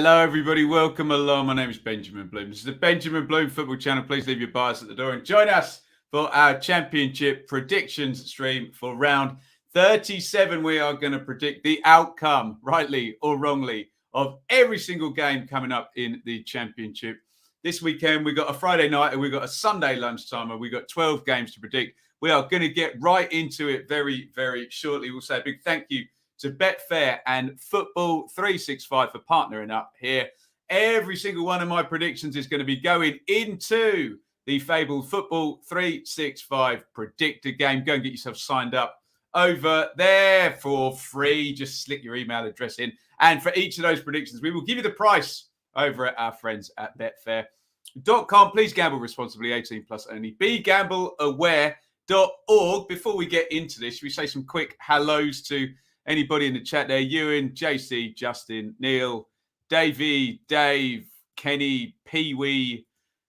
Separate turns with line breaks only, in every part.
Hello, everybody. Welcome along. My name is Benjamin Bloom. This is the Benjamin Bloom Football Channel. Please leave your bias at the door and join us for our Championship predictions stream for round 37. We are going to predict the outcome, rightly or wrongly, of every single game coming up in the Championship. This weekend, we've got a Friday night and we've got a Sunday lunchtime, and we've got 12 games to predict. We are going to get right into it very, very shortly. We'll say a big thank you to Betfair and Football 365 for partnering up here. Every single one of my predictions is going to be going into the fabled Football 365 predictor game. Go and get yourself signed up over there for free. Just slip your email address in. And for each of those predictions, we will give you the price over at our friends at Betfair.com. Please gamble responsibly, 18 plus only. BeGambleAware.org. Before we get into this, should we say some quick hellos to anybody in the chat there? Ewan, JC, Justin, Neil, Davey, Dave, Kenny, Pee-wee,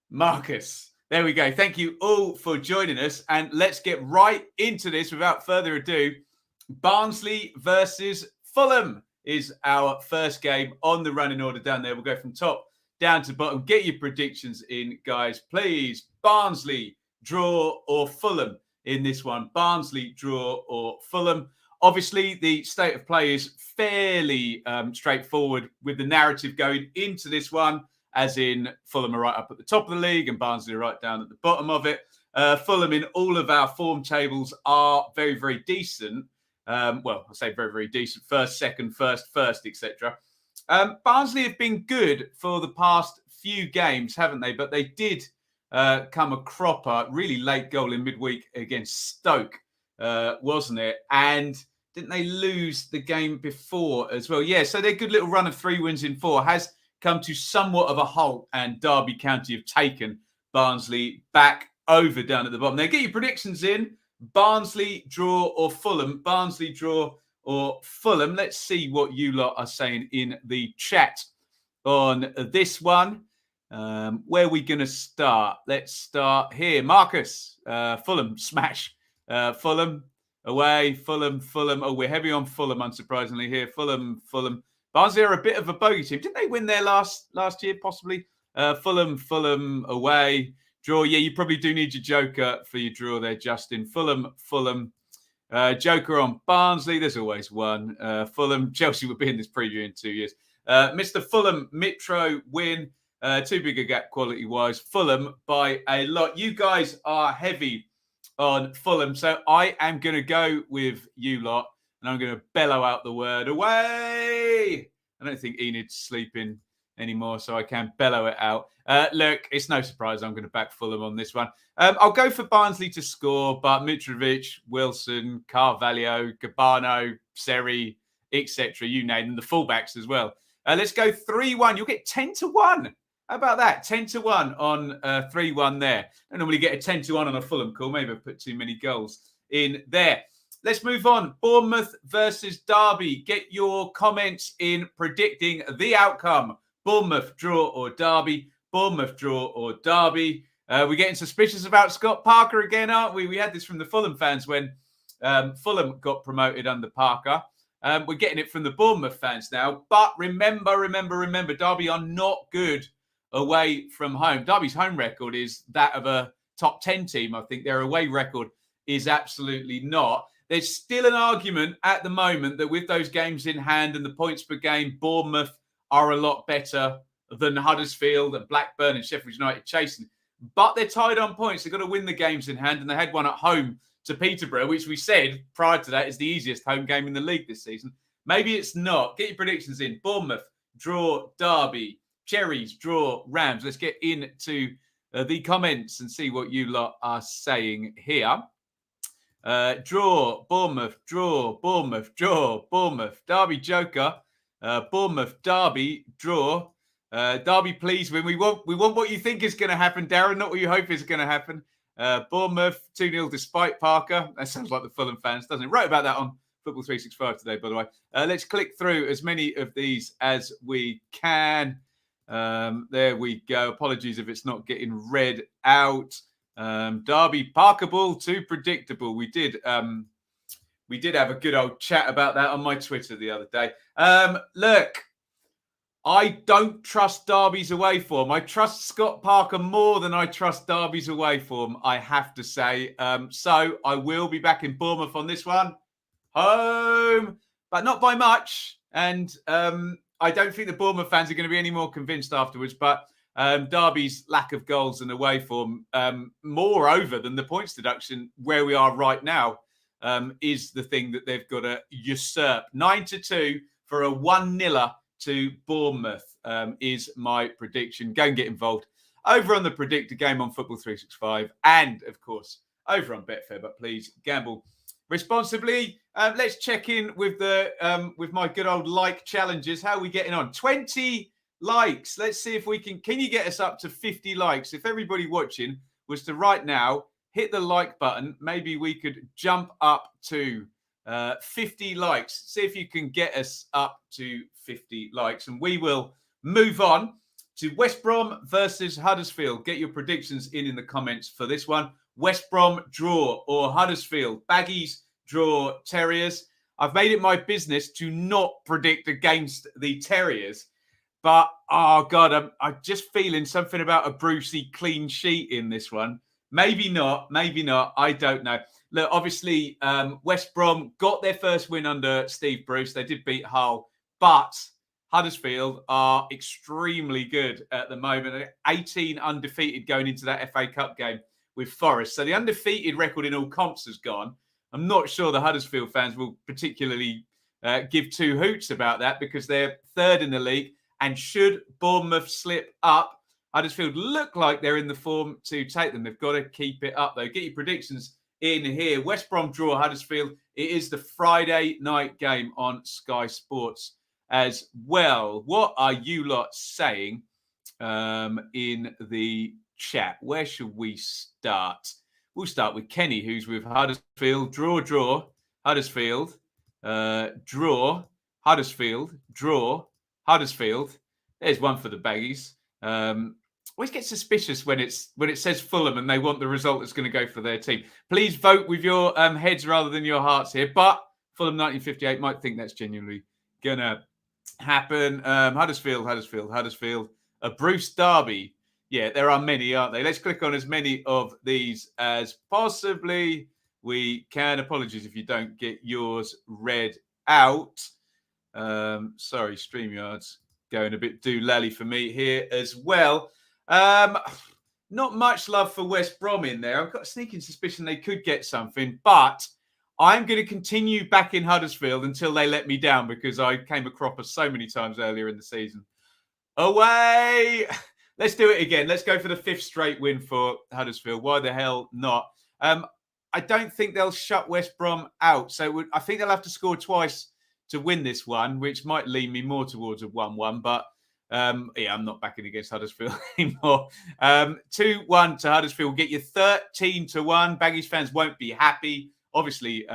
Marcus. There we go. Thank you all for joining us. And let's get right into this without further ado. Barnsley versus Fulham is our first game on the running order down there. We'll go from top down to bottom. Get your predictions in, guys. Please. Barnsley, draw or Fulham in this one. Barnsley, draw or Fulham. Obviously, the state of play is fairly straightforward with the narrative going into this one, as in Fulham are right up at the top of the league and Barnsley are right down at the bottom of it. Fulham in all of our form tables are very, very decent. Well, I say very, very decent. First, second, first, etc. Barnsley have been good for the past few games, haven't they? But they did come a cropper, really late goal in midweek against Stoke, wasn't it? And didn't they lose the game before as well? Yeah, so their good little run of 3 wins in 4 has come to somewhat of a halt, and Derby County have taken Barnsley back over down at the bottom. Now, get your predictions in. Barnsley, draw or Fulham? Barnsley, draw or Fulham? Let's see what you lot are saying in the chat on this one. Where are we going to start? Let's start here. Marcus, Fulham, smash. Fulham. Away, Fulham. Oh, we're heavy on Fulham, unsurprisingly here. Fulham. Barnsley are a bit of a bogey team. Didn't they win there last year, possibly? Fulham away. Draw. Yeah, you probably do need your joker for your draw there, Justin. Fulham. Joker on Barnsley. There's always one. Fulham. Chelsea will be in this preview in 2 years. Mr. Fulham, Mitro win. Too big a gap quality-wise. Fulham by a lot. You guys are heavy on Fulham, so I am going to go with you lot, and I'm going to bellow out the word away. I don't think Enid's sleeping anymore, so I can bellow it out. Look, it's no surprise I'm going to back Fulham on this one. I'll go for Barnsley to score, but Mitrovic, Wilson, Carvalho, Gabano, Seri, etc. You name them, the fullbacks as well. Let's go 3-1. You'll get 10-1. How about that? 10-1 on 3-1 there. I normally get a 10-1 on a Fulham call. Maybe I've put too many goals in there. Let's move on. Bournemouth versus Derby. Get your comments in predicting the outcome. Bournemouth, draw or Derby. Bournemouth, draw or Derby. We're getting suspicious about Scott Parker again, aren't we? We had this from the Fulham fans when Fulham got promoted under Parker. We're getting it from the Bournemouth fans now. But remember, Derby are not good away from home. Derby's home record is that of a top 10 team. I think their away record is absolutely not. There's still an argument at the moment that with those games in hand and the points per game, Bournemouth are a lot better than Huddersfield and Blackburn and Sheffield United chasing. But they're tied on points. They've got to win the games in hand, and they had one at home to Peterborough, which we said prior to that is the easiest home game in the league this season. Maybe it's not. Get your predictions in. Bournemouth, draw, Derby. Cherries, draw, Rams. Let's get into the comments and see what you lot are saying here. Draw, Bournemouth, draw, Bournemouth, draw, Bournemouth. Derby, joker. Bournemouth, Derby, draw. Derby, please win. We want what you think is going to happen, Darren, not what you hope is going to happen. Bournemouth, 2-0 despite Parker. That sounds like the Fulham fans, doesn't it? Wrote about that on Football 365 today, by the way. Let's click through as many of these as we can. There we go. Apologies if it's not getting read out. Derby, Parker ball, too predictable. We did have a good old chat about that on my Twitter the other day. Look, I don't trust Derby's away form. I trust Scott Parker more than I trust Derby's away form, I have to say. So I will be back in Bournemouth on this one. Home, but not by much. And I don't think the Bournemouth fans are going to be any more convinced afterwards. But Derby's lack of goals and away form, moreover than the points deduction where we are right now, is the thing that they've got to usurp. 9-2 for a 1-0 to Bournemouth is my prediction. Go and get involved over on the Predictor game on Football 365 and, of course, over on Betfair. But please gamble responsibly. Let's check in with with my good old like challenges. How are we getting on? 20 likes. Let's see if we can you get us up to 50 likes? If everybody watching was to right now hit the like button, maybe we could jump up to 50 likes. See if you can get us up to 50 likes. And we will move on to West Brom versus Huddersfield. Get your predictions in the comments for this one. West Brom draw or Huddersfield. Baggies draw Terriers. I've made it my business to not predict against the Terriers. But, oh, God, I'm just feeling something about a Brucey clean sheet in this one. Maybe not. I don't know. Look, obviously, West Brom got their first win under Steve Bruce. They did beat Hull, but Huddersfield are extremely good at the moment. 18 undefeated going into that FA Cup game with Forest. So the undefeated record in all comps has gone. I'm not sure the Huddersfield fans will particularly give two hoots about that because they're third in the league. And should Bournemouth slip up, Huddersfield look like they're in the form to take them. They've got to keep it up, though. Get your predictions in here. West Brom draw Huddersfield. It is the Friday night game on Sky Sports as well. What are you lot saying in the chat? Where should we start? We'll start with Kenny, who's with Huddersfield. Draw. Huddersfield. Draw. Huddersfield. Draw. Huddersfield. There's one for the baggies. Always get suspicious when it says Fulham and they want the result that's going to go for their team. Please vote with your heads rather than your hearts here. But Fulham 1958 might think that's genuinely going to happen. Huddersfield. A Bruce Derby. Yeah, there are many, aren't they? Let's click on as many of these as possibly we can. Apologies if you don't get yours read out. Sorry, StreamYard's going a bit doolally for me here as well. Not much love for West Brom in there. I've got a sneaking suspicion they could get something, but I'm going to continue back in Huddersfield until they let me down because I came a cropper so many times earlier in the season. Away! Let's do it again. Let's go for the 5th straight win for Huddersfield. Why the hell not? I don't think they'll shut West Brom out. So I think they'll have to score twice to win this one, which might lean me more towards a 1-1. But I'm not backing against Huddersfield anymore. 2-1 to Huddersfield. Get you 13-1. Baggies fans won't be happy. Obviously,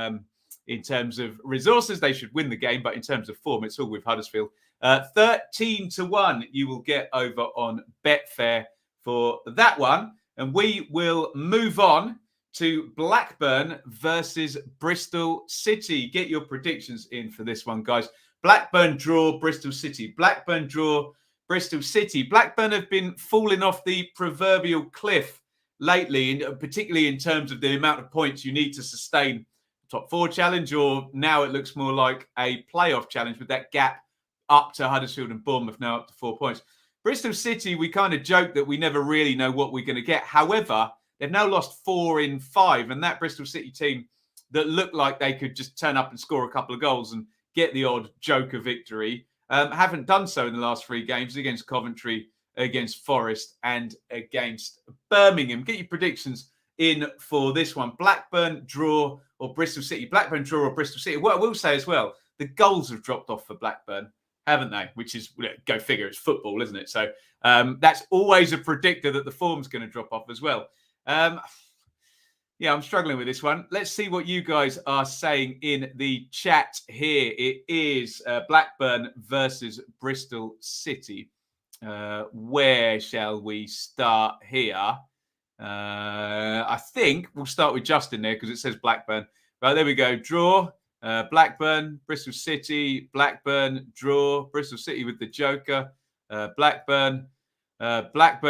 in terms of resources, they should win the game. But in terms of form, it's all with Huddersfield. 13-1 you will get over on Betfair for that one. And we will move on to Blackburn versus Bristol City. Get your predictions in for this one, guys. Blackburn draw Bristol City. Blackburn draw Bristol City. Blackburn have been falling off the proverbial cliff lately, particularly in terms of the amount of points you need to sustain the top 4 challenge, or now it looks more like a playoff challenge with that gap up to Huddersfield and Bournemouth now up to 4 points. Bristol City, we kind of joke that we never really know what we're going to get. However, they've now lost 4 in 5, and that Bristol City team that looked like they could just turn up and score a couple of goals and get the odd joker victory haven't done so in the last 3 games against Coventry, against Forest, and against Birmingham. Get your predictions in for this one. Blackburn draw or Bristol City. Blackburn draw or Bristol City. What I will say as well, the goals have dropped off for Blackburn, haven't they? Which is, go figure, it's football, isn't it? So that's always a predictor that the form's going to drop off as well. I'm struggling with this one. Let's see what you guys are saying in the chat here. It is Blackburn versus Bristol City. Where shall we start here? I think we'll start with Justin there because it says Blackburn. Right, there we go. Draw. Blackburn, Bristol City, Blackburn, draw. Bristol City with the Joker. Blackburn,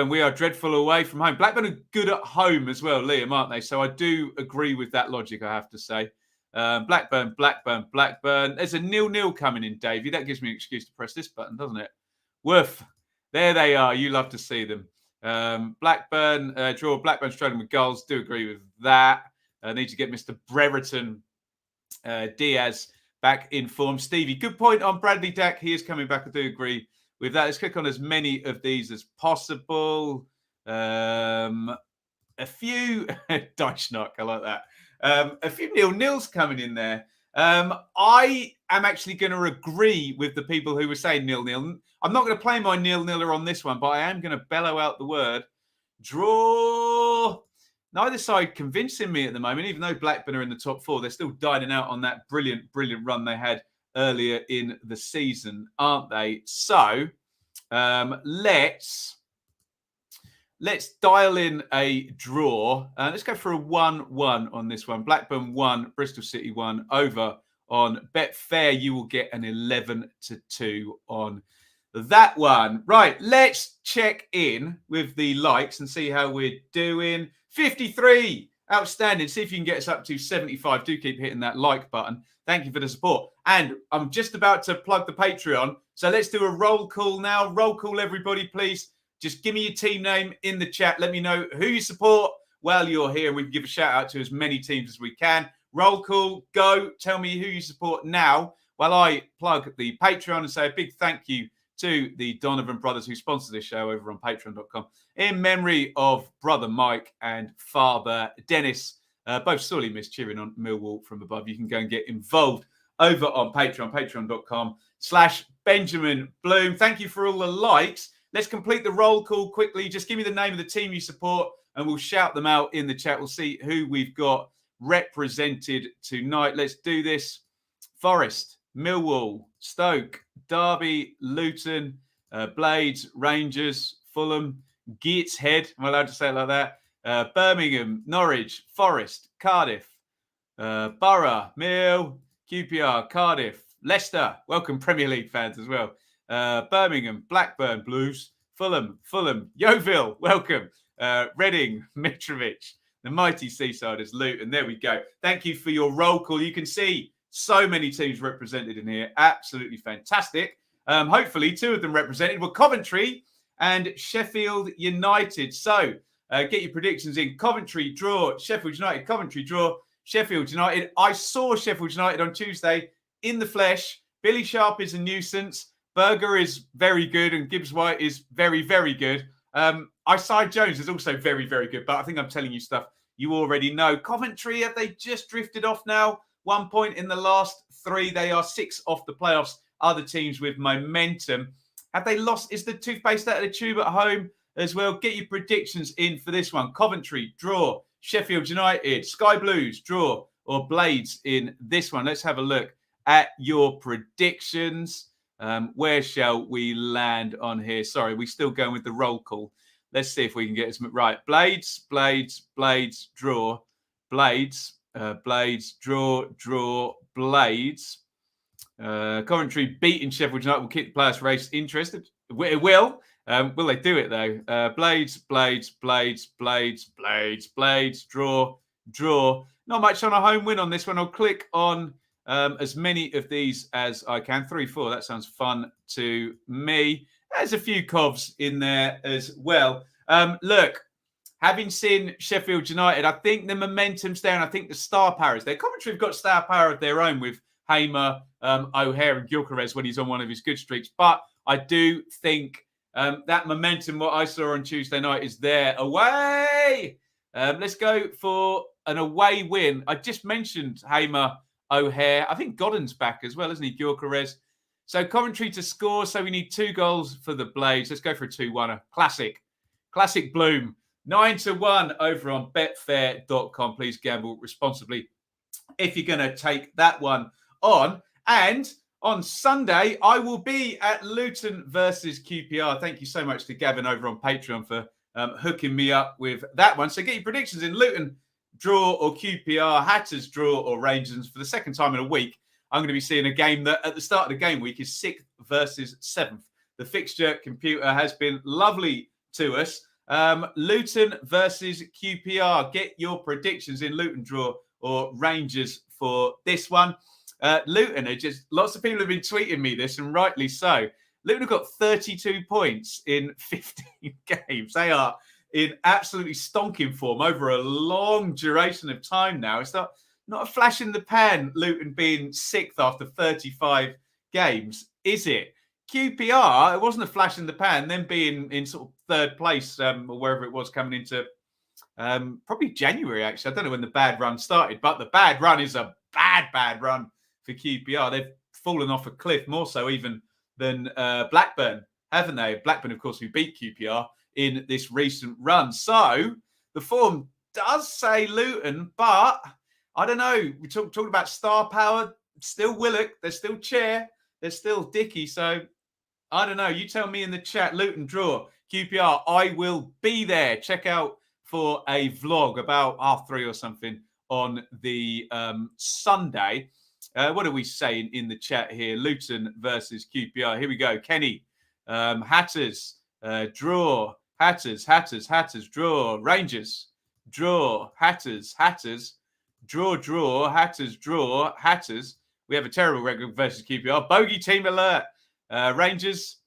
we are dreadful away from home. Blackburn are good at home as well, Liam, aren't they? So I do agree with that logic, I have to say. Blackburn. There's a 0-0 coming in, Davey. That gives me an excuse to press this button, doesn't it? Woof. There they are. You love to see them. Blackburn, draw. Blackburn struggling with goals. Do agree with that. Need to get Mr. Brereton Diaz back in form. Stevie, good point on Bradley Dack. He is coming back. I do agree with that. Let's click on as many of these as possible. A few dice knock. I like that. A few 0-0s coming in there. I am actually going to agree with the people who were saying 0-0. I'm not going to play my 0-0er on this one, but I am going to bellow out the word draw. Neither side convincing me at the moment, even though Blackburn are in the top 4. They're still dining out on that brilliant run they had earlier in the season, aren't they? So let's dial in a draw. Let's go for a 1-1 on this one. Blackburn 1, Bristol City 1. Over on Betfair, you will get an 11-2 on that one. Right, let's check in with the likes and see how we're doing. 53, outstanding. See if you can get us up to 75. Do keep hitting that like button. Thank you for the support. And I'm just about to plug the Patreon. So let's do a roll call now. Roll call, everybody, please. Just give me your team name in the chat. Let me know who you support while you're here. We can give a shout out to as many teams as we can. Roll call, go. Tell me who you support now while I plug the Patreon and say a big thank you to the Donovan brothers who sponsor this show over on patreon.com in memory of brother Mike and father Dennis. Both sorely missed cheering on Millwall from above. You can go and get involved over on Patreon, patreon.com/Benjamin Bloom. Thank you for all the likes. Let's complete the roll call quickly. Just give me the name of the team you support and we'll shout them out in the chat. We'll see who we've got represented tonight. Let's do this. Forest, Millwall, Stoke, Derby, Luton, Blades, Rangers, Fulham, Gateshead. Am I allowed to say it like that? Birmingham, Norwich, Forest, Cardiff, Borough, Mill, QPR, Cardiff, Leicester. Welcome Premier League fans as well. Birmingham, Blackburn, Blues, Fulham, Yeovil, welcome. Reading, Mitrovic, the mighty Seasiders, Luton. There we go. Thank you for your roll call. You can see so many teams represented in here. Absolutely fantastic. Hopefully, 2 of them represented were Coventry and Sheffield United. So, get your predictions in. Coventry, draw. Sheffield United, Coventry, draw. Sheffield United. I saw Sheffield United on Tuesday in the flesh. Billy Sharp is a nuisance. Berger is very good and Gibbs White is very, very good. Isai Jones is also very, very good, but I think I'm telling you stuff you already know. Coventry, have they just drifted off now? 1 point in the last 3. They are 6 off the playoffs. Other teams with momentum. Have they lost? Is the toothpaste out of the tube at home as well? Get your predictions in for this one. Coventry, draw. Sheffield United, Sky Blues, draw. Or Blades in this one. Let's have a look at your predictions. Where shall we land on here? Sorry, we're still going with the roll call. Let's see if we can get this right. Blades, draw. Blades, draw, Blades. Coventry beating Sheffield United will keep the players race interested. It will. Will they do it though? Blades, draw. Not much on a home win on this one. I'll click on as many of these as I can. 3, 4. That sounds fun to me. There's a few Covs in there as well. Look, having seen Sheffield United, I think the momentum's there and I think the star power is there. Coventry have got star power of their own with Hamer, O'Hare and Gyökeres when he's on one of his good streaks. But I do think that momentum, what I saw on Tuesday night, is there. Away! Let's go for an away win. I just mentioned Hamer, O'Hare. I think Godden's back as well, isn't he? Gyökeres. So Coventry to score. So we need 2 goals for the Blades. Let's go for a 2-1. Classic Bloom. 9-1 over on betfair.com. Please gamble responsibly if you're going to take that one on. And on Sunday, I will be at Luton versus QPR. Thank you so much to Gavin over on Patreon for hooking me up with that one. So get your predictions in. Luton draw or QPR, Hatters draw or Rangers. For the second time in a week, I'm going to be seeing a game that at the start of the game week is 6th versus 7th. The fixture computer has been lovely to us. Luton versus QPR. Get your predictions in Luton draw or Rangers for this one. Luton are just, lots of people have been tweeting me this, and rightly so. Luton have got 32 points in 15 games. They are in absolutely stonking form over a long duration of time now. It's not a flash in the pan, Luton being 6th after 35 games, is it? QPR, it wasn't a flash in the pan, them being in sort of 3rd place or wherever it was coming into probably January, actually. I don't know when the bad run started, but the bad run is a bad run for QPR. They've fallen off a cliff, more so even than Blackburn, haven't they? Blackburn, of course, who beat QPR in this recent run. So the form does say Luton, but I don't know. We talked about star power. Still Willock. There's still Chair. There's still Dickey. So I don't know. You tell me in the chat. Luton draw. QPR. I will be there. Check out for a vlog about 3:30 or something on the Sunday. What are we saying in the chat here? Luton versus QPR. Here we go. Kenny. Hatters. Draw. Hatters. Draw. Rangers. Draw. Hatters. Draw. Hatters. Draw. Hatters. We have a terrible record versus QPR. Bogey team alert. Rangers.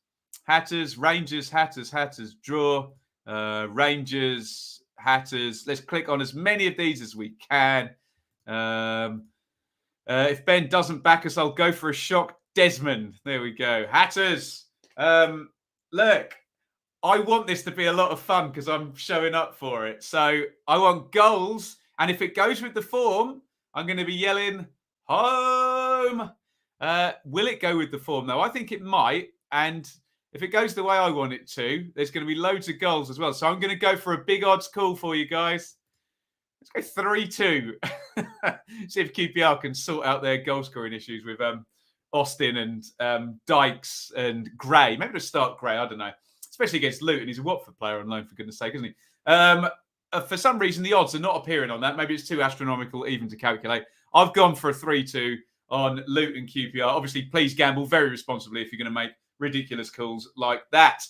Hatters. Draw. Rangers. Hatters. Let's click on as many of these as we can. If Ben doesn't back us, I'll go for a shock. Desmond. There we go. Hatters. Look, I want this to be a lot of fun because I'm showing up for it. So I want goals. And if it goes with the form, I'm going to be yelling, home. Will it go with the form, though? I think it might. And if it goes the way I want it to, there's going to be loads of goals as well. So I'm going to go for a big odds call for you guys. Let's go 3-2. See if QPR can sort out their goal scoring issues with Austin and Dykes and Gray. Maybe to start Gray, I don't know. Especially against Luton. He's a Watford player on loan, for goodness sake, isn't he? For some reason, the odds are not appearing on that. Maybe it's too astronomical even to calculate. I've gone for a 3-2 on Luton QPR. Obviously, please gamble very responsibly if you're going to make ridiculous calls like that.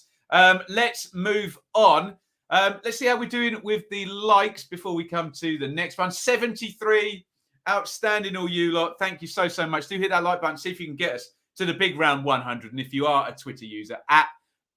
Let's move on. Let's see how we're doing with the likes before we come to the next one. 73. Outstanding, all you lot. Thank you so much. Do hit that like button. See if you can get us to the big round 100. And if you are a Twitter user, at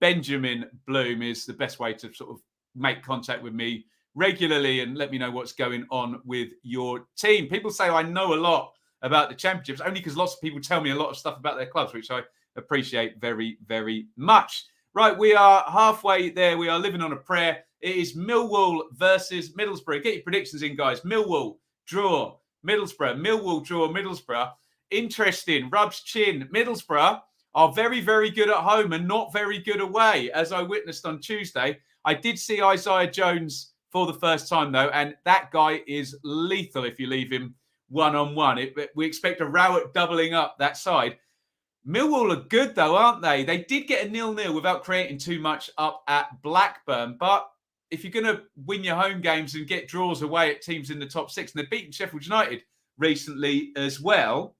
Benjamin Bloom is the best way to sort of make contact with me regularly and let me know what's going on with your team. People say I know a lot about the championships only because lots of people tell me a lot of stuff about their clubs, which I appreciate very, very much. Right, we are halfway there. We are living on a prayer. It is Millwall versus Middlesbrough. Get your predictions in, guys. Millwall, draw. Middlesbrough. Millwall, draw. Middlesbrough. Interesting. Rubs chin. Middlesbrough are very, very good at home and not very good away, as I witnessed on Tuesday. I did see Isaiah Jones for the first time, though, and that guy is lethal if you leave him one-on-one. We expect a Rowett doubling up that side. Millwall are good, though, aren't they? They did get a 0-0 without creating too much up at Blackburn. But if you're going to win your home games and get draws away at teams in the top 6, and they've beaten Sheffield United recently as well,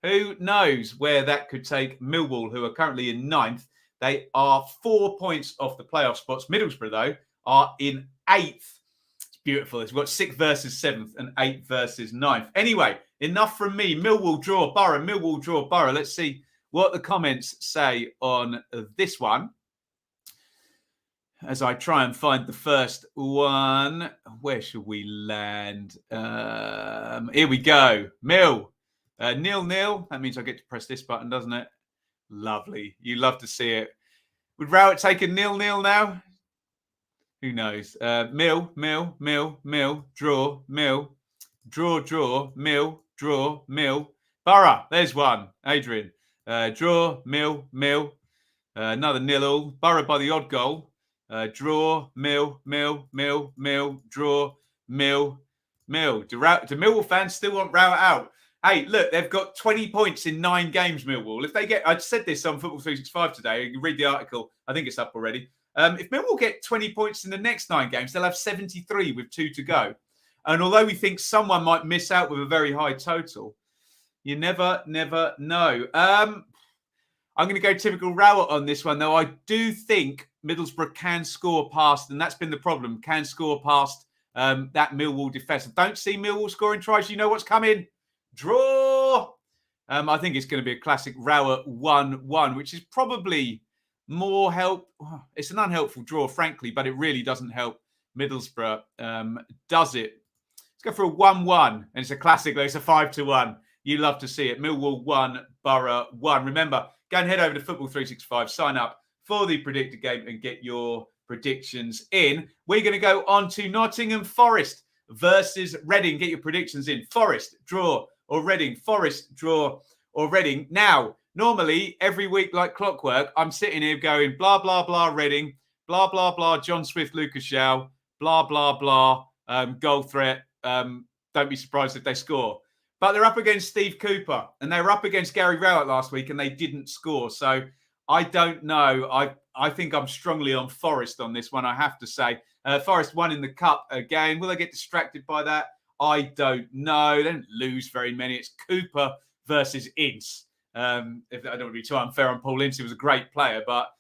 who knows where that could take Millwall, who are currently in 9th. They are 4 points off the playoff spots. Middlesbrough, though, are in 8th. It's beautiful. We've got 6th versus 7th and 8th versus 9th. Anyway, enough from me. Millwall draw Borough. Millwall draw Borough. Let's see what the comments say on this one. As I try and find the first one. Where should we land? Here we go. Mill. 0-0. That means I get to press this button, doesn't it? Lovely. You love to see it. Would Rowett take a 0-0 now? Who knows? Mill, draw, Mill, draw, Mill, draw, Mill. Borough, there's one. Adrian. Draw, Mill. Another 0-0. Borough by the odd goal. Draw, Mill, draw, Mill. Do Millwall fans still want Rowett out? Hey, look, they've got 20 points in 9 games, Millwall. If they get, I said this on Football 365 today. You can read the article. I think it's up already. If Millwall get 20 points in the next 9 games, they'll have 73 with 2 to go. And although we think someone might miss out with a very high total, you never know. I'm going to go typical Rowett on this one, though. I do think Middlesbrough can score past, and that's been the problem, can score past that Millwall defence. I don't see Millwall scoring tries. You know what's coming? Draw! I think it's going to be a classic Rowett 1-1, which is probably more help. It's an unhelpful draw, frankly, but it really doesn't help Middlesbrough, does it? Let's go for a 1-1, and it's a classic, though. It's a 5-1. You love to see it. Millwall 1, Borough 1. Remember, go and head over to Football 365, sign up for the Predictor game and get your predictions in. We're going to go on to Nottingham Forest versus Reading. Get your predictions in. Forest, draw, or Reading. Forest, draw, or Reading. Now, normally, every week, like clockwork, I'm sitting here going, blah, blah, blah, Reading, blah, blah, blah, John Swift, Lucas Shaw, blah, blah, blah, goal threat. Don't be surprised if they score. But they're up against Steve Cooper, and they were up against Gary Rowett last week, and they didn't score. So I don't know. I think I'm strongly on Forest on this one, I have to say. Forest won in the Cup again. Will they get distracted by that? I don't know. They don't lose very many. It's Cooper versus Ince. If I don't want to be too unfair on Paul Ince, he was a great player, but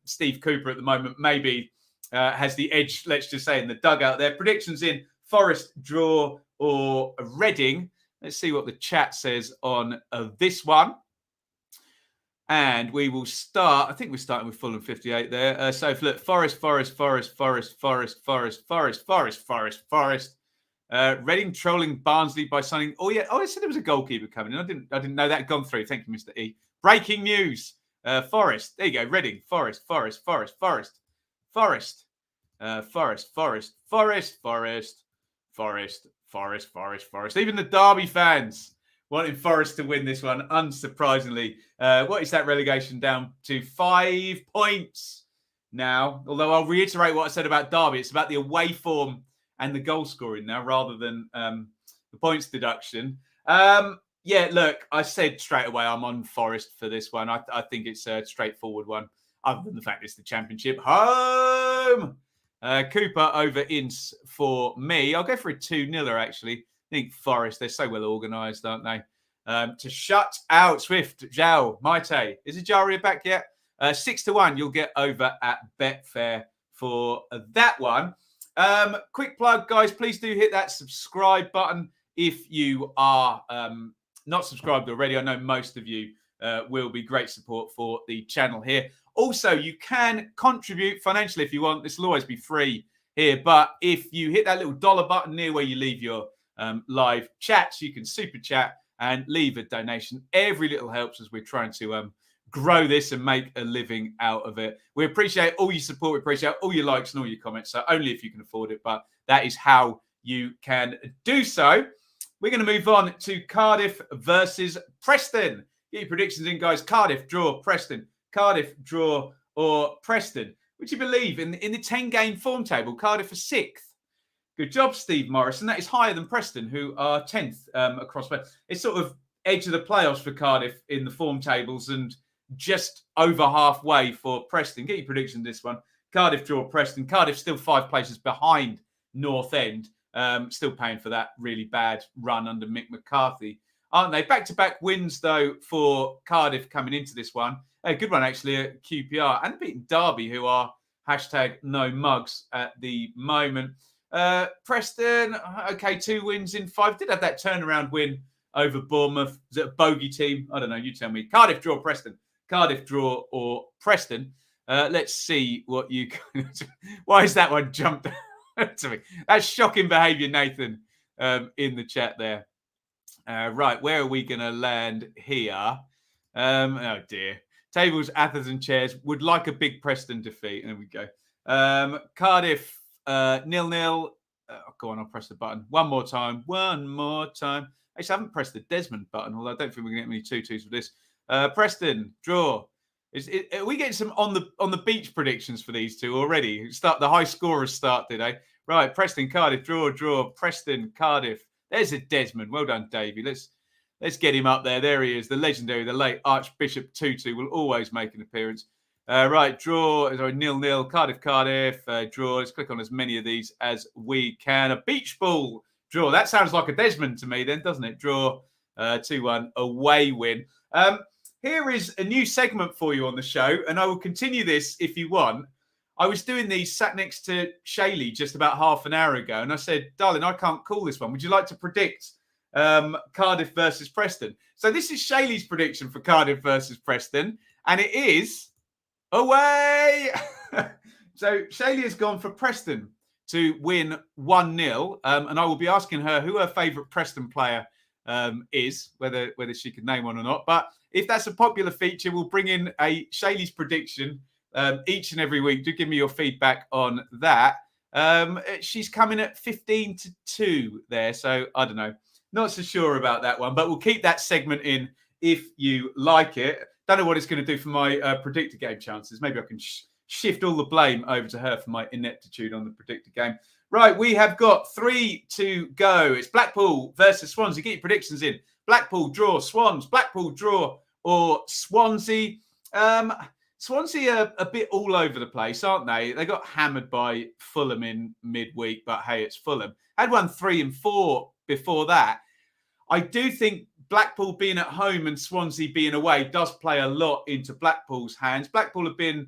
Steve Cooper at the moment maybe has the edge, let's just say, in the dugout there. Predictions in Forest, draw, or Reading. Let's see what the chat says on this one. And we will start. I think we're starting with Fulham 58 there. So look, Forest. Reading trolling Barnsley by signing. Oh yeah. Oh, I said there was a goalkeeper coming in. I didn't know that gone through. Thank you, Mr. E. Breaking news. Forest. There you go. Reading. Forest. Even the Derby fans wanting Forest to win this one, unsurprisingly. What is that relegation down to? 5 points now. Although I'll reiterate what I said about Derby. It's about the away form and the goal scoring now rather than the points deduction. Yeah, look, I said straight away I'm on Forest for this one. I think it's a straightforward one, other than the fact it's the Championship. Home! Cooper over Ince for me. I'll go for a 2-0, actually. I think Forest, they're so well organised, aren't they? To shut out Swift, Zhao, Maite. Is Ajaria back yet? 6-1, you'll get over at Betfair for that one. Quick plug, guys. Please do hit that subscribe button if you are not subscribed already. I know most of you will be. Great support for the channel here. Also, you can contribute financially if you want. This will always be free here. But if you hit that little dollar button near where you leave your live chats, you can super chat and leave a donation. Every little helps as we're trying to grow this and make a living out of it. We appreciate all your support. We appreciate all your likes and all your comments. So only if you can afford it, but that is how you can do so. We're going to move on to Cardiff versus Preston. Get your predictions in, guys. Cardiff, draw, Preston. Cardiff, draw, or Preston. Would you believe in the 10-game form table, Cardiff are 6th? Good job, Steve Morrison. That is higher than Preston, who are 10th across. It's sort of edge of the playoffs for Cardiff in the form tables and just over halfway for Preston. Get your prediction on this one. Cardiff, draw, Preston. Cardiff still 5 places behind North End. Still paying for that really bad run under Mick McCarthy, aren't they? Back-to-back wins, though, for Cardiff coming into this one. A good one, actually, at QPR. And beating Derby, who are #no mugs at the moment. Preston, okay, 2 wins in 5. Did have that turnaround win over Bournemouth. Is it a bogey team? I don't know. You tell me. Cardiff, draw, Preston. Cardiff, draw, or Preston. Let's see what you... Why is that one jumped to me? That's shocking behaviour, Nathan, in the chat there. Right, where are we going to land here? Oh, dear. Tables, Athens and chairs. Would like a big Preston defeat. There we go. Cardiff, 0-0. Go on, I'll press the button. One more time. Actually, I haven't pressed the Desmond button, although I don't think we're going to get many 2-2s for this. Preston, draw. Are we getting some on the beach predictions for these two already? The high scorers start today. Right, Preston, Cardiff, draw. Preston, Cardiff. There's a Desmond. Well done, Davey. Let's get him up there. There he is, the legendary, the late Archbishop Tutu will always make an appearance. Right, draw. Sorry, 0-0. Cardiff. Draw. Let's click on as many of these as we can. A beach ball draw. That sounds like a Desmond to me then, doesn't it? Draw. 2-1 away win. Here is a new segment for you on the show, and I will continue this if you want. I was doing these sat next to Shaylee just about half an hour ago, and I said, darling, I can't call this one. Would you like to predict Cardiff versus Preston? So this is Shaylee's prediction for Cardiff versus Preston, and it is away. So Shaylee has gone for Preston to win 1-0, and I will be asking her who her favourite Preston player is, whether she could name one or not. But if that's a popular feature, we'll bring in a Shaylee's prediction each and every week. Do give me your feedback on that. She's coming at 15-2 there, so I don't know. Not so sure about that one, but we'll keep that segment in if you like it. Don't know what it's going to do for my predictor game chances. Maybe I can shift all the blame over to her for my ineptitude on the predictor game. Right, we have got 3 to go. It's Blackpool versus Swansea. Get your predictions in. Blackpool, draw, Swans. Blackpool, draw, or Swansea. Swansea are a bit all over the place, aren't they? They got hammered by Fulham in midweek, but hey, it's Fulham. Had won 3 and 4 before that. I do think Blackpool being at home and Swansea being away does play a lot into Blackpool's hands. Blackpool have been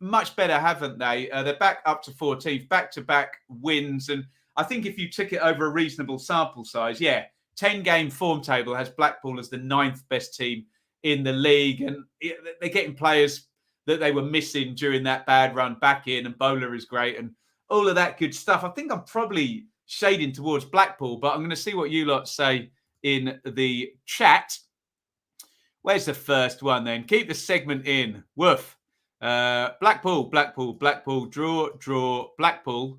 much better, haven't they? They're back up to 14th, back-to-back wins. And I think if you took it over a reasonable sample size, 10-game form table has Blackpool as the 9th best team in the league. And they're getting players that they were missing during that bad run back in. And Bowler is great and all of that good stuff. I think I'm probably shading towards Blackpool, but I'm going to see what you lot say in the chat. Where's the first one then? Keep the segment in. Woof. Blackpool, draw, Blackpool. Blackpool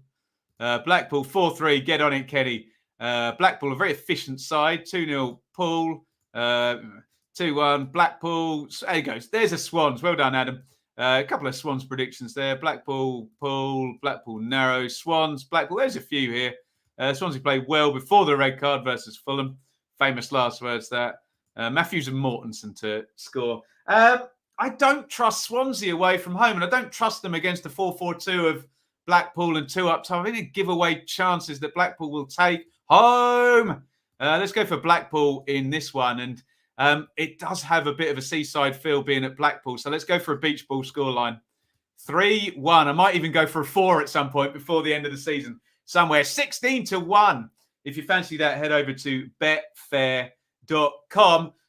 4-3. Get on it, Kenny. Blackpool, a very efficient side. 2-0 Pool. 2-1 Blackpool. There he goes. There's a Swans. Well done, Adam. A couple of Swans predictions there. Blackpool, Pool, Blackpool narrow, Swans, Blackpool. There's a few here. Swansea played well before the red card versus Fulham. Famous last words that. Matthews and Mortensen to score. I don't trust Swansea away from home, and I don't trust them against the 4-4-2 of Blackpool and 2 up top. I think they give away chances that Blackpool will take home. Let's go for Blackpool in this one. And it does have a bit of a seaside feel being at Blackpool. So let's go for a beach ball scoreline. 3-1. I might even go for a 4 at some point before the end of the season. Somewhere 16-1. If you fancy that, head over to betfair.com.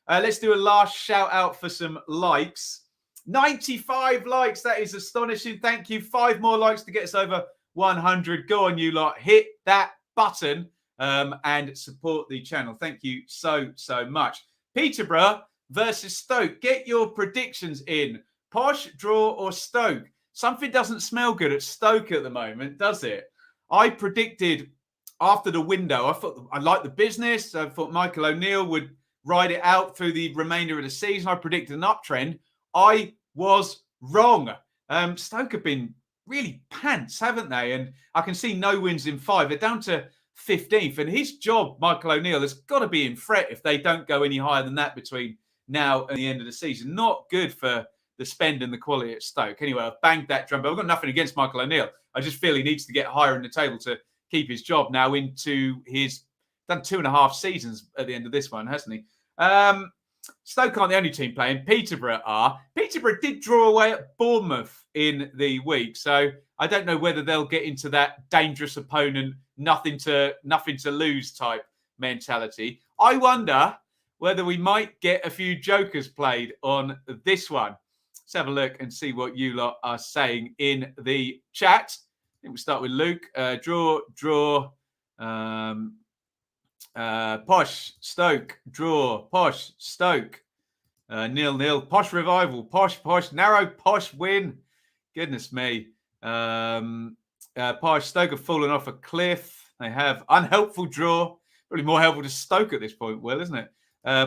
Let's do a last shout out for some likes. 95 likes. That is astonishing. Thank you. 5 more likes to get us over 100. Go on, you lot. Hit that button and support the channel. Thank you so much. Peterborough versus Stoke. Get your predictions in. Posh, draw, or Stoke? Something doesn't smell good at Stoke at the moment, does it? I predicted after the window, I thought I liked the business. I thought Michael O'Neill would ride it out through the remainder of the season. I predicted an uptrend. I was wrong. Stoke have been really pants, haven't they? And I can see no wins in 5. They're down to 15th. And his job, Michael O'Neill, has got to be in fret if they don't go any higher than that between now and the end of the season. Not good for the spend and the quality at Stoke. Anyway, I've banged that drum, but I've got nothing against Michael O'Neill. I just feel he needs to get higher in the table to keep his job now into his... Done 2.5 seasons at the end of this one, hasn't he? Stoke aren't the only team playing. Peterborough are. Peterborough did draw away at Bournemouth in the week, so I don't know whether they'll get into that dangerous opponent, nothing to lose type mentality. I wonder whether we might get a few jokers played on this one. Let's have a look and see what you lot are saying in the chat. I think we'll start with Luke. Draw. Posh, Stoke, draw, Posh, Stoke, 0-0, Posh revival, Posh, narrow, Posh win. Goodness me. Posh, Stoke have fallen off a cliff. They have unhelpful draw. Probably more helpful to Stoke at this point, Will, isn't it?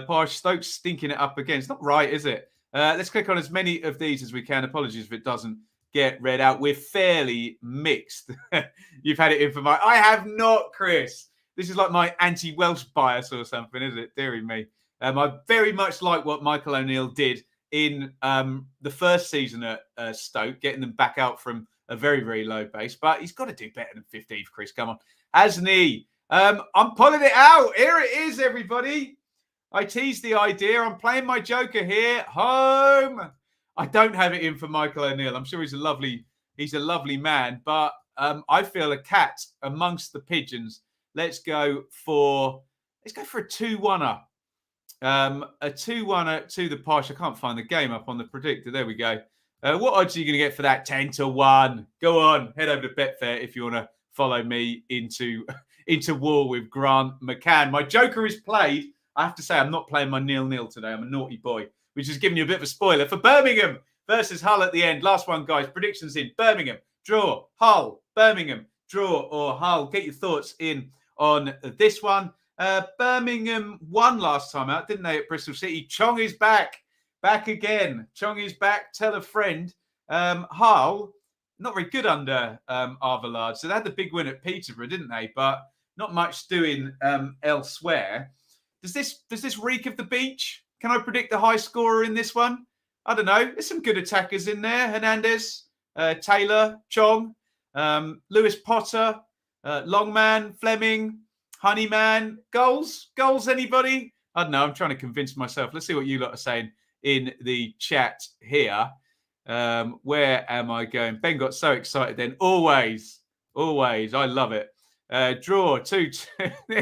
Posh, Stoke stinking it up again. It's not right, is it? Let's click on as many of these as we can. Apologies if it doesn't get read out. We're fairly mixed. You've had it in for my... I have not, Chris. This is like my anti-Welsh bias or something, is it? Dearie me. I very much like what Michael O'Neill did in the first season at Stoke, getting them back out from a very, very low base. But he's got to do better than 15th, Chris. Come on. Hasn't he? I'm pulling it out. Here it is, everybody. I teased the idea. I'm playing my joker here. Home. I don't have it in for Michael O'Neill. I'm sure he's a lovely man. But I feel a cat amongst the pigeons. Let's go for a 2-1-er. A 2-1-er to the Posh. I can't find the game up on the predictor. There we go. What odds are you going to get for that? 10-1. Go on. Head over to Betfair if you want to follow me into war with Grant McCann. My joker is played. I have to say, I'm not playing my 0-0 today. I'm a naughty boy, which is giving you a bit of a spoiler for Birmingham versus Hull at the end. Last one, guys. Predictions in. Birmingham, draw. Hull, Birmingham, draw or Hull. Get your thoughts in on this one. Birmingham won last time out, didn't they, at Bristol City? Chong is back again. Chong is back. Tell a friend. Hull, not very good under Arvalard. So they had the big win at Peterborough, didn't they? But not much doing elsewhere. Does this reek of the beach? Can I predict the high scorer in this one? I don't know. There's some good attackers in there. Hernandez, Taylor, Chong, Lewis Potter, Longman, Fleming, Honeyman. Goals, anybody? I don't know. I'm trying to convince myself. Let's see what you lot are saying in the chat here. Where am I going? Ben got so excited then. Always. I love it. Draw 2-2.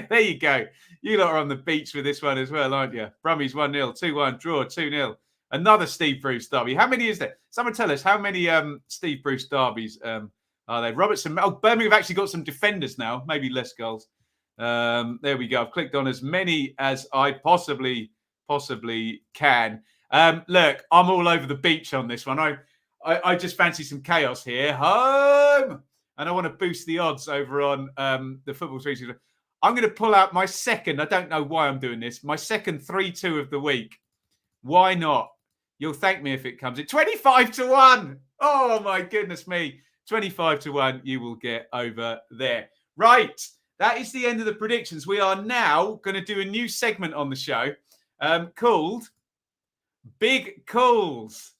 There you go. You lot are on the beach with this one as well, aren't you? Brummies 1-0, 2-1, draw 2-0. Another Steve Bruce derby. How many is there? Someone tell us how many Steve Bruce derbies are there? Robertson. Oh, Birmingham have actually got some defenders now. Maybe less goals. There we go. I've clicked on as many as I possibly can. Look, I'm all over the beach on this one. I just fancy some chaos here. Home! And I want to boost the odds over on the Football 365. I'm going to pull out my second. I don't know why I'm doing this. My second 3-2 of the week. Why not? You'll thank me if it comes in. 25-1. Oh, my goodness me. 25-1 you will get over there. Right. That is the end of the predictions. We are now going to do a new segment on the show called Big Calls.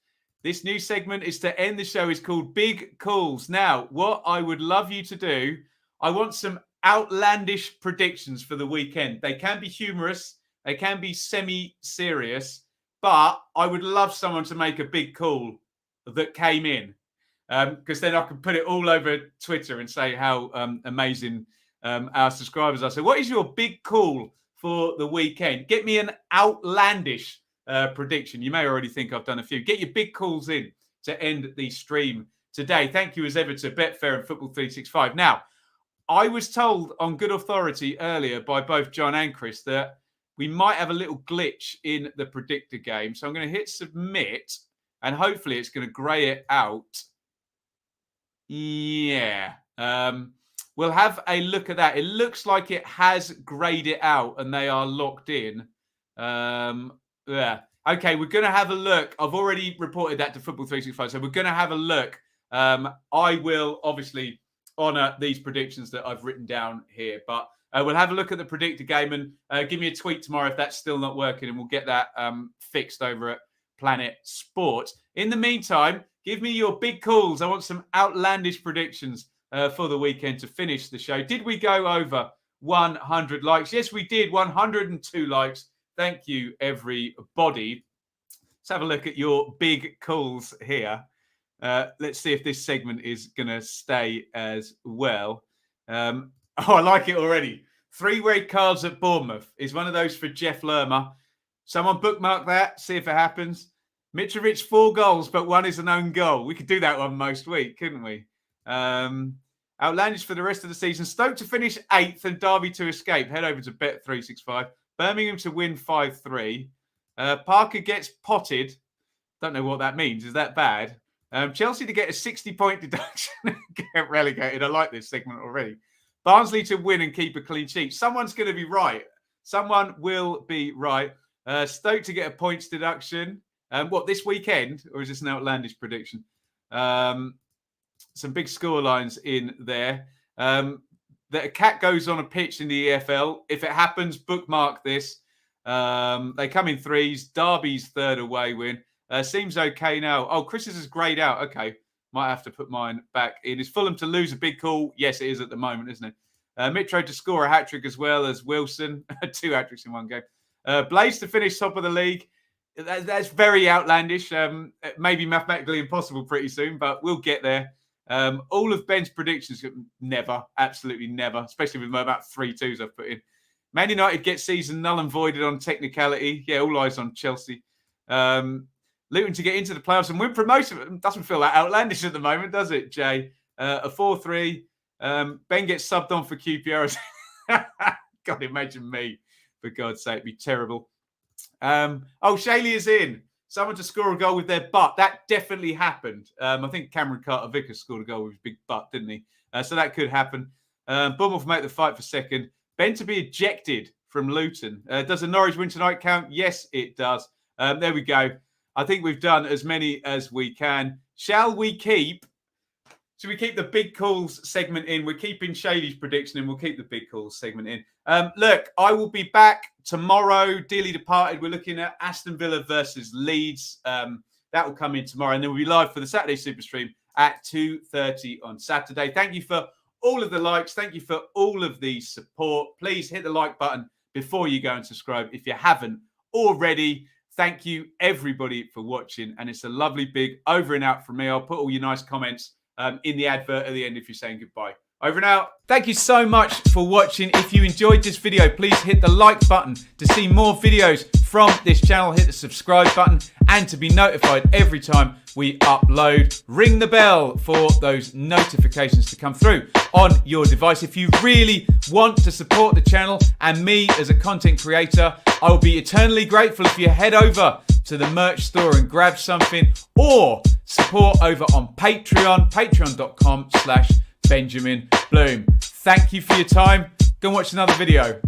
This new segment is to end the show is called Big Calls. Now, what I would love you to do, I want some outlandish predictions for the weekend. They can be humorous. They can be semi-serious. But I would love someone to make a big call that came in. Because then I can put it all over Twitter and say how amazing our subscribers are. So what is your big call for the weekend? Get me an outlandish prediction. You may already think I've done a few. Get your big calls in to end the stream today. Thank you as ever to Betfair and Football 365. Now, I was told on good authority earlier by both John and Chris that we might have a little glitch in the predictor game. So I'm going to hit submit and hopefully it's going to grey it out. Yeah. We'll have a look at that. It looks like it has greyed it out and they are locked in. Yeah. Okay, we're going to have a look. I've already reported that to Football 365, so we're going to have a look. I will obviously honour these predictions that I've written down here, but we'll have a look at the predictor game and give me a tweet tomorrow if that's still not working, and we'll get that fixed over at Planet Sport. In the meantime, give me your big calls. I want some outlandish predictions for the weekend to finish the show. Did we go over 100 likes? Yes, we did. 102 likes. Thank you, everybody. Let's have a look at your big calls here. Let's see if this segment is going to stay as well. I like it already. 3 red cards at Bournemouth is one of those for Jeff Lerma. Someone bookmark that, see if it happens. Mitrovic, 4 goals, but 1 is an own goal. We could do that one most week, couldn't we? Outlandish for the rest of the season. Stoke to finish 8th and Derby to escape. Head over to Bet365. Birmingham to win 5-3. Parker gets potted. Don't know what that means. Is that bad? Chelsea to get a 60-point deduction and get relegated. I like this segment already. Barnsley to win and keep a clean sheet. Someone's going to be right. Someone will be right. Stoke to get a points deduction. What, this weekend? Or is this an outlandish prediction? Some big score lines in there. That a cat goes on a pitch in the EFL. If it happens, bookmark this. They come in 3s. Derby's 3rd away win. Seems okay now. Oh, Chris's is greyed out. Okay. Might have to put mine back in. Is Fulham to lose a big call? Yes, it is at the moment, isn't it? Mitro to score a hat-trick as well as Wilson. 2 hat-tricks in one game. Blaze to finish top of the league. That's very outlandish. Maybe mathematically impossible pretty soon, but we'll get there. All of Ben's predictions, never. Absolutely never. Especially with about 3 2s I've put in. Man United get season null and voided on technicality. Yeah, all eyes on Chelsea. Luton to get into the playoffs and win promotion. Doesn't feel that outlandish at the moment, does it, Jay? A 4-3. Ben gets subbed on for QPR. God, imagine me. For God's sake, it'd be terrible. Shaley is in. Someone to score a goal with their butt. That definitely happened. I think Cameron Carter-Vickers scored a goal with his big butt, didn't he? So that could happen. Bournemouth make the fight for second. Ben to be ejected from Luton. Does a Norwich win tonight count? Yes, it does. There we go. I think we've done as many as we can. Should we keep the big calls segment in? We're keeping Shadey's prediction and we'll keep the big calls segment in. Look, I will be back tomorrow. Dearly departed. We're looking at Aston Villa versus Leeds. That will come in tomorrow. And then we'll be live for the Saturday Super Stream at 2:30 on Saturday. Thank you for all of the likes. Thank you for all of the support. Please hit the like button before you go and subscribe if you haven't already. Thank you, everybody, for watching. And it's a lovely big over and out from me. I'll put all your nice comments in the advert at the end if you're saying goodbye. Over and out. Thank you so much for watching. If you enjoyed this video, please hit the like button to see more videos from this channel. Hit the subscribe button and to be notified every time we upload. Ring the bell for those notifications to come through on your device. If you really want to support the channel and me as a content creator, I will be eternally grateful if you head over to the merch store and grab something, or support over on Patreon, patreon.com/Benjamin Bloom. Thank you for your time. Go and watch another video.